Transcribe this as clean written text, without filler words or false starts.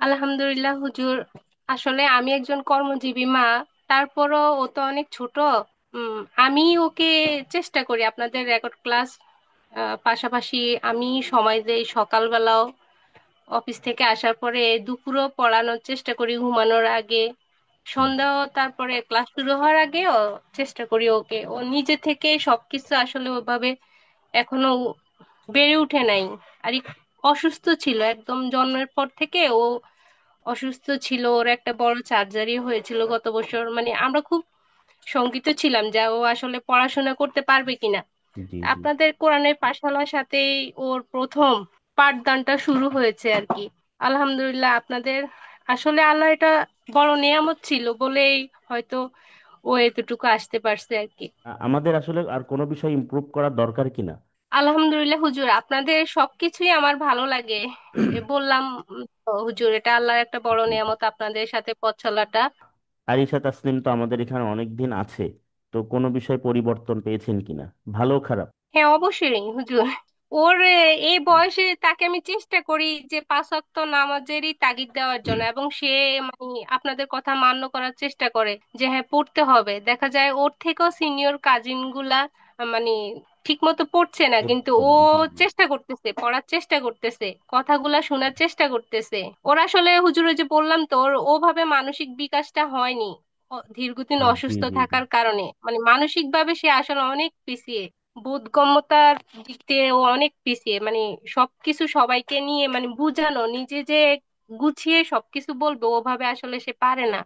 আলহামদুলিল্লাহ হুজুর। আসলে আমি একজন কর্মজীবী মা, তারপরও ও তো অনেক ছোট। উম, আমি ওকে চেষ্টা করি আপনাদের রেকর্ড ক্লাস পাশাপাশি আমি সময় দেই সকালবেলাও, অফিস থেকে আসার পরে দুপুরও পড়ানোর চেষ্টা করি ঘুমানোর আগে, সন্ধ্যাও, তারপরে ক্লাস শুরু হওয়ার আগেও চেষ্টা করি ওকে। ও নিজে থেকে সবকিছু আসলে ওভাবে এখনো বেড়ে উঠে নাই। আর অসুস্থ ছিল একদম জন্মের পর থেকে। ও অসুস্থ ছিল, ওর একটা বড় সার্জারি হয়েছিল গত বছর। মানে আমরা খুব শঙ্কিত ছিলাম যে ও আসলে পড়াশোনা করতে পারবে কিনা। জি, জি। আপনাদের কোরআনের পাঠশালার সাথেই ওর প্রথম পাঠদানটা শুরু হয়েছে আর কি। আলহামদুলিল্লাহ আপনাদের, আসলে আল্লাহ এটা বড় নেয়ামত ছিল বলেই হয়তো ও এতটুকু আসতে পারছে আর কি। আমাদের আসলে আর কোনো বিষয় ইমপ্রুভ করার দরকার কিনা? আলহামদুলিল্লাহ হুজুর, আপনাদের সবকিছুই আমার ভালো লাগে। বললাম তো হুজুর, এটা আল্লাহর একটা বড় জি, জি। নেয়ামত আপনাদের সাথে পথ চলাটা। আরিশা তাসনিম তো আমাদের এখানে অনেক দিন আছে, তো কোনো বিষয় পরিবর্তন পেয়েছেন কিনা, ভালো খারাপ? হ্যাঁ অবশ্যই হুজুর। ওর এই বয়সে তাকে আমি চেষ্টা করি যে পাঁচ ওয়াক্ত নামাজেরই তাগিদ দেওয়ার জন্য, এবং সে মানে আপনাদের কথা মান্য করার চেষ্টা করে যে হ্যাঁ পড়তে হবে। দেখা যায় ওর থেকেও সিনিয়র কাজিন গুলা মানে ঠিক মতো পড়ছে না, কিন্তু করছে ও না। জি, জি। চেষ্টা করতেছে, পড়ার চেষ্টা করতেছে, কথাগুলা শোনার চেষ্টা করতেছে। ওর আসলে হুজুর ওই যে বললাম তো, ওর ওভাবে মানসিক বিকাশটা হয়নি দীর্ঘদিন জি, অসুস্থ জি, জি। থাকার কারণে। মানে মানসিক ভাবে সে আসলে অনেক পিছিয়ে, বোধগম্যতার দিক দিয়ে ও অনেক পিছিয়ে। মানে সবকিছু সবাইকে নিয়ে মানে বুঝানো, নিজে যে গুছিয়ে সবকিছু বলবে ওভাবে আসলে সে পারে না।